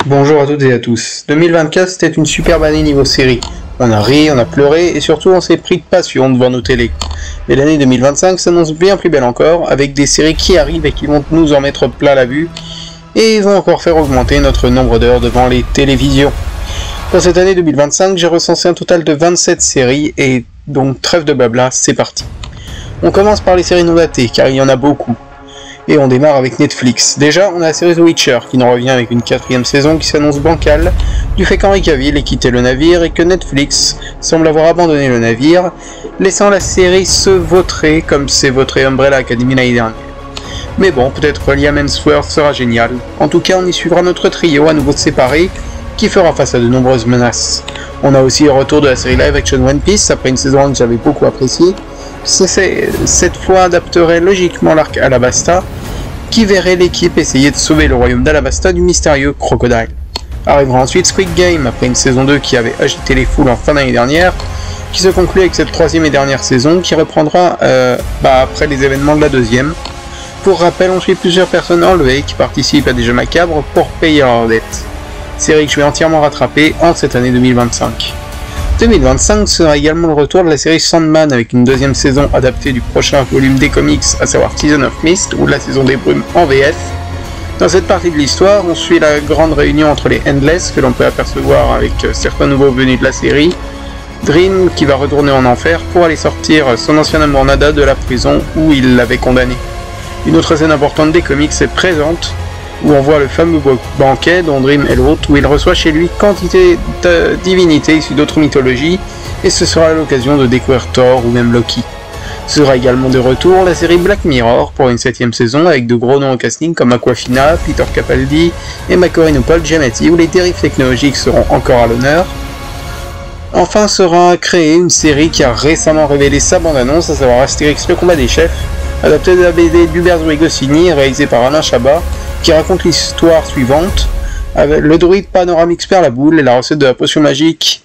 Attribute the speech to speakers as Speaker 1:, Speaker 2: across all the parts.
Speaker 1: Bonjour à toutes et à tous. 2024 c'était une superbe année niveau série. On a ri, on a pleuré et surtout on s'est pris de passion devant nos télés. Mais l'année 2025 s'annonce bien plus belle encore, avec des séries qui arrivent et qui vont nous en mettre plein la vue et vont encore faire augmenter notre nombre d'heures devant les télévisions. Pour cette année 2025, j'ai recensé un total de 27 séries et donc trêve de blabla, c'est parti. On commence par les séries non datées car il y en a beaucoup. Et on démarre avec Netflix. Déjà, on a la série The Witcher qui nous revient avec une 4ème saison qui s'annonce bancale du fait qu'Henry Cavill ait quitté le navire et que Netflix semble avoir abandonné le navire, laissant la série se vautrer comme s'est vautré Umbrella Academy l'année dernière. Mais bon, peut-être Liam Hemsworth sera génial. En tout cas, on y suivra notre trio à nouveau séparé qui fera face à de nombreuses menaces. On a aussi le retour de la série live action One Piece après une saison 1 que j'avais beaucoup appréciée. Cette fois adapterait logiquement l'arc Alabasta, qui verrait l'équipe essayer de sauver le royaume d'Alabasta du mystérieux Crocodile. Arrivera ensuite Squid Game, après une saison 2 qui avait agité les foules en fin d'année dernière, qui se conclut avec cette 3ème et dernière saison, qui reprendra après les événements de la 2ème. Pour rappel, on suit plusieurs personnes enlevées qui participent à des jeux macabres pour payer leurs dettes. Série que je vais entièrement rattraper en cette année 2025. 2025 sera également le retour de la série Sandman avec une 2ème saison adaptée du prochain volume des comics, à savoir Season of Mist ou la saison des brumes en VF. Dans cette partie de l'histoire, on suit la grande réunion entre les Endless que l'on peut apercevoir avec certains nouveaux venus de la série, Dream qui va retourner en enfer pour aller sortir son ancien amour Nada de la prison où il l'avait condamné. Une autre scène importante des comics est présente, où on voit le fameux banquet dont Dream est l'hôte, où il reçoit chez lui quantité de divinités issues d'autres mythologies, et ce sera l'occasion de découvrir Thor ou même Loki. Ce sera également de retour la série Black Mirror pour une 7ème saison avec de gros noms au casting comme Aquafina, Peter Capaldi et Macorino Paul Giamatti, où les dérives technologiques seront encore à l'honneur. Enfin sera créée une série qui a récemment révélé sa bande-annonce, à savoir Astérix le combat des chefs, adaptée de la BD d'Hubert Goscinny, réalisée par Alain Chabat, qui raconte l'histoire suivante, avec le druide Panoramix perd la boule et la recette de la potion magique.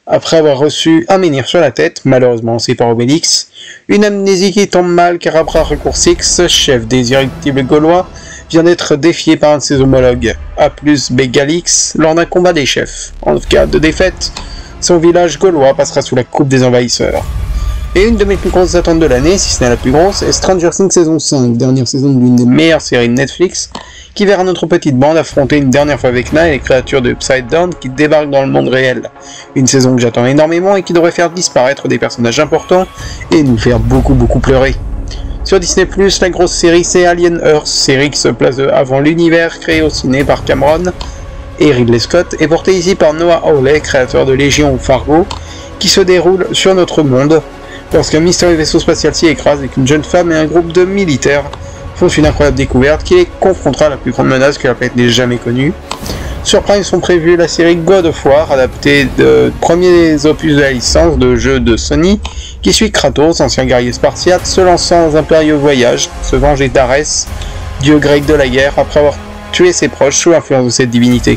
Speaker 1: Après avoir reçu un menhir sur la tête, malheureusement lancé par Obélix, une amnésie qui tombe mal car après Raccourcix, chef des irréductibles gaulois, vient d'être défié par un de ses homologues, A plus B Galix, lors d'un combat des chefs. En cas de défaite, son village gaulois passera sous la coupe des envahisseurs. Et une de mes plus grosses attentes de l'année, si ce n'est la plus grosse, est Stranger Things saison 5, dernière saison de l'une des meilleures séries de Netflix, qui verra notre petite bande affronter une dernière fois Vecna et les créatures de Upside Down qui débarquent dans le monde réel. Une saison que j'attends énormément et qui devrait faire disparaître des personnages importants et nous faire beaucoup pleurer. Sur Disney+, la grosse série c'est Alien Earth, série qui se place avant l'univers créé au ciné par Cameron et Ridley Scott, et portée ici par Noah Hawley, créateur de Légion ou Fargo, qui se déroule sur notre monde, lorsqu'un mystérieux vaisseau spatial s'y écrase et qu'une jeune femme et un groupe de militaires font une incroyable découverte qui les confrontera à la plus grande menace que la planète n'ait jamais connue. Sur Prime sont prévues la série God of War, adaptée de premiers opus de la licence de jeux de Sony, qui suit Kratos, ancien guerrier spartiate, se lançant dans un périlleux voyage pour se venger d'Arès, dieu grec de la guerre, après avoir tué ses proches sous l'influence de cette divinité.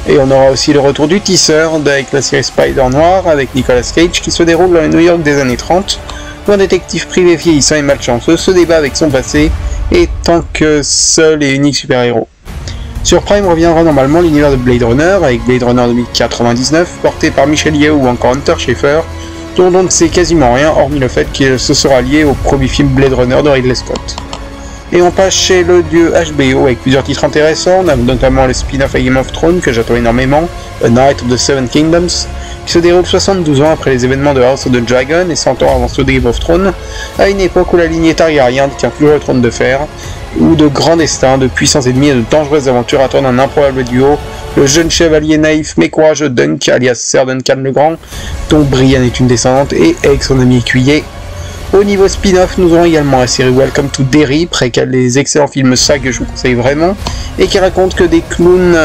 Speaker 1: Et on aura aussi le retour du teaser avec la série Spider Noir avec Nicolas Cage qui se déroule dans le New York des années 30, où un détective privé vieillissant et malchanceux se débat avec son passé et tant que seul et unique super-héros. Sur Prime reviendra normalement l'univers de Blade Runner avec Blade Runner 2099 porté par Michel Yeoh ou encore Hunter Schafer, dont on ne sait quasiment rien hormis le fait qu'il se sera lié au premier film Blade Runner de Ridley Scott. Et on passe chez le dieu HBO avec plusieurs titres intéressants, notamment le spin-off à Game of Thrones que j'attends énormément, A Night of the Seven Kingdoms, qui se déroule 72 ans après les événements de House of the Dragon et 100 ans avant ceux de Game of Thrones, à une époque où la lignée Targaryen détient toujours le trône de fer, où de grands destins, de puissants ennemis et de dangereuses aventures attendent un improbable duo, le jeune chevalier naïf mais courageux Dunk, alias Sir Duncan le Grand, dont Brienne est une descendante, et avec son ami écuyer. Au niveau spin-off, nous aurons également la série Welcome to Derry, préquelle les excellents films ça que je vous conseille vraiment, et qui raconte que des clowns,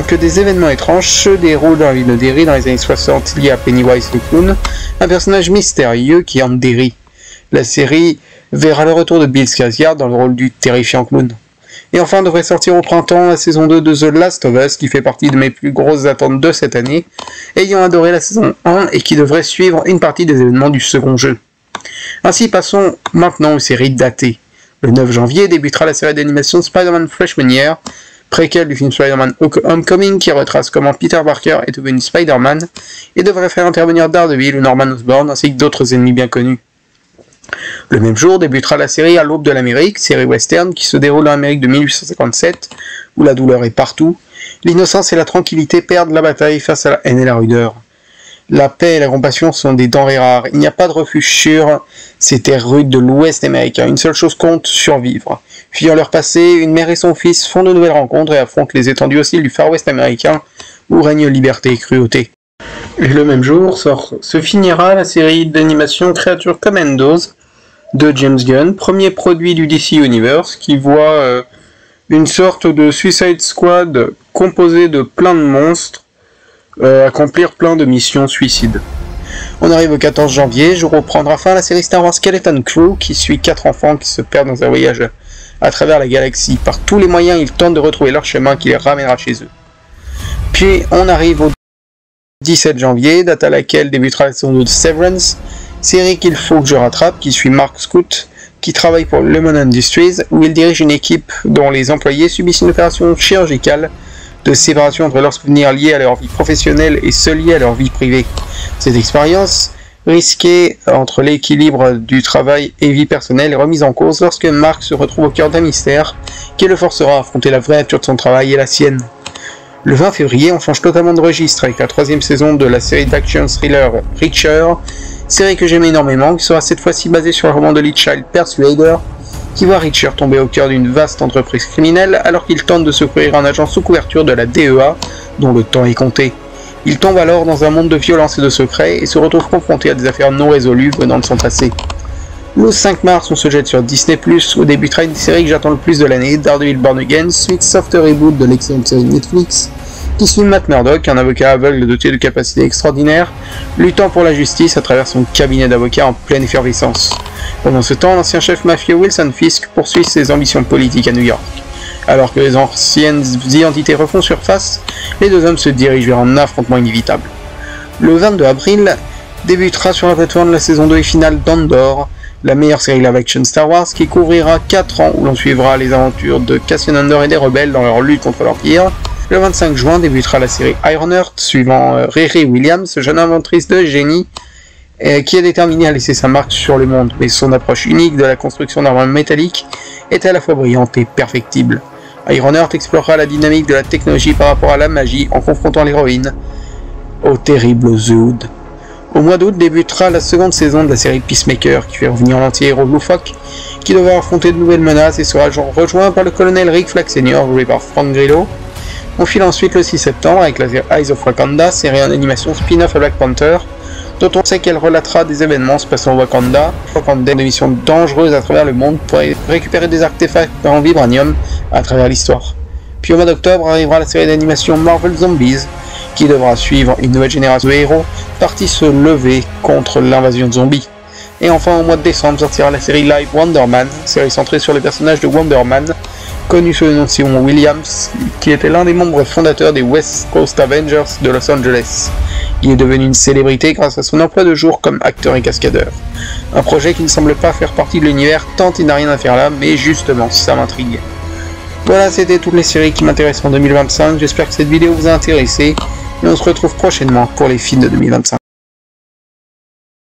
Speaker 1: que des événements étranges se déroulent dans la ville de Derry dans les années 60 liés à Pennywise le clown, un personnage mystérieux qui hante Derry. La série verra le retour de Bill Skarsgård dans le rôle du terrifiant clown. Et enfin devrait sortir au printemps la saison 2 de The Last of Us, qui fait partie de mes plus grosses attentes de cette année, ayant adoré la saison 1 et qui devrait suivre une partie des événements du second jeu. Ainsi passons maintenant aux séries datées. Le 9 janvier débutera la série d'animation Spider-Man Freshman Year, préquel du film Spider-Man Homecoming qui retrace comment Peter Parker est devenu Spider-Man et devrait faire intervenir Daredevil ou Norman Osborn ainsi que d'autres ennemis bien connus. Le même jour débutera la série À l'aube de l'Amérique, série western qui se déroule en Amérique de 1857, où la douleur est partout, l'innocence et la tranquillité perdent la bataille face à la haine et la rudeur. La paix et la compassion sont des denrées rares, il n'y a pas de refuge sûr, ces terres rudes de l'Ouest américain, une seule chose compte, survivre. Fuyant leur passé, une mère et son fils font de nouvelles rencontres et affrontent les étendues hostiles du Far West américain, où règne liberté et cruauté. Et le même jour se finira la série d'animation Creature Commandos de James Gunn, premier produit du DC Universe, qui voit une sorte de Suicide Squad composé de plein de monstres, accomplir plein de missions suicides. On arrive au 14 janvier, jour où prendra fin la série Star Wars Skeleton Crew, qui suit 4 enfants qui se perdent dans un voyage à travers la galaxie. Par tous les moyens, ils tentent de retrouver leur chemin qui les ramènera chez eux. Puis on arrive au 17 janvier, date à laquelle débutera la saison 2 de Severance, série qu'il faut que je rattrape, qui suit Mark Scout, qui travaille pour Lemon Industries, où il dirige une équipe dont les employés subissent une opération chirurgicale de séparation entre leurs souvenirs liés à leur vie professionnelle et ceux liés à leur vie privée. Cette expérience, risquée entre l'équilibre du travail et vie personnelle, est remise en cause lorsque Mark se retrouve au cœur d'un mystère qui le forcera à affronter la vraie nature de son travail et la sienne. Le 20 février, on change totalement de registre avec la 3e saison de la série d'action thriller Reacher, série que j'aime énormément, qui sera cette fois-ci basée sur le roman de Lee Child Persuader, qui voit Reacher tomber au cœur d'une vaste entreprise criminelle alors qu'il tente de secourir un agent sous couverture de la DEA, dont le temps est compté. Il tombe alors dans un monde de violence et de secrets et se retrouve confronté à des affaires non résolues venant de son passé. Le 5 mars, on se jette sur Disney+, où débutera une série que j'attends le plus de l'année, Daredevil Born Again, suite soft reboot de l'excellente série Netflix, qui suit Matt Murdock, un avocat aveugle doté de capacités extraordinaires, luttant pour la justice à travers son cabinet d'avocats en pleine effervescence. Pendant ce temps, l'ancien chef mafieux Wilson Fisk poursuit ses ambitions politiques à New York. Alors que les anciennes identités refont surface, les deux hommes se dirigent vers un affrontement inévitable. Le 22 avril débutera sur la plateforme la saison 2 et finale d'Andor, la meilleure série live-action Star Wars qui couvrira 4 ans où l'on suivra les aventures de Cassian Andor et des rebelles dans leur lutte contre l'Empire. Le 25 juin débutera la série Ironheart, suivant Riri Williams, jeune inventrice de génie, qui est déterminée à laisser sa marque sur le monde, mais son approche unique de la construction d'armes métalliques est à la fois brillante et perfectible. Ironheart explorera la dynamique de la technologie par rapport à la magie en confrontant l'héroïne au terrible The Hood. Au mois d'août débutera la seconde saison de la série Peacemaker, qui fait revenir l'anti-héros Loufoque, qui devra affronter de nouvelles menaces et sera rejoint par le colonel Rick Flag Sr., joué par Frank Grillo. On file ensuite le 6 septembre avec la série Eyes of Wakanda, série en animation spin-off à Black Panther, dont on sait qu'elle relatera des événements se passant au Wakanda, des missions dangereuses à travers le monde pour récupérer des artefacts en vibranium à travers l'histoire. Puis au mois d'octobre arrivera la série d'animation Marvel Zombies, qui devra suivre une nouvelle génération de héros partis se lever contre l'invasion de zombies. Et enfin au mois de décembre sortira la série Live Wonder Man, série centrée sur le personnage de Wonder Man, connu sous le nom de Simon Williams, qui était l'un des membres fondateurs des West Coast Avengers de Los Angeles. Il est devenu une célébrité grâce à son emploi de jour comme acteur et cascadeur. Un projet qui ne semble pas faire partie de l'univers tant il n'a rien à faire là, mais justement, ça m'intrigue. Voilà, c'était toutes les séries qui m'intéressent en 2025, j'espère que cette vidéo vous a intéressé, et on se retrouve prochainement pour les films de 2025.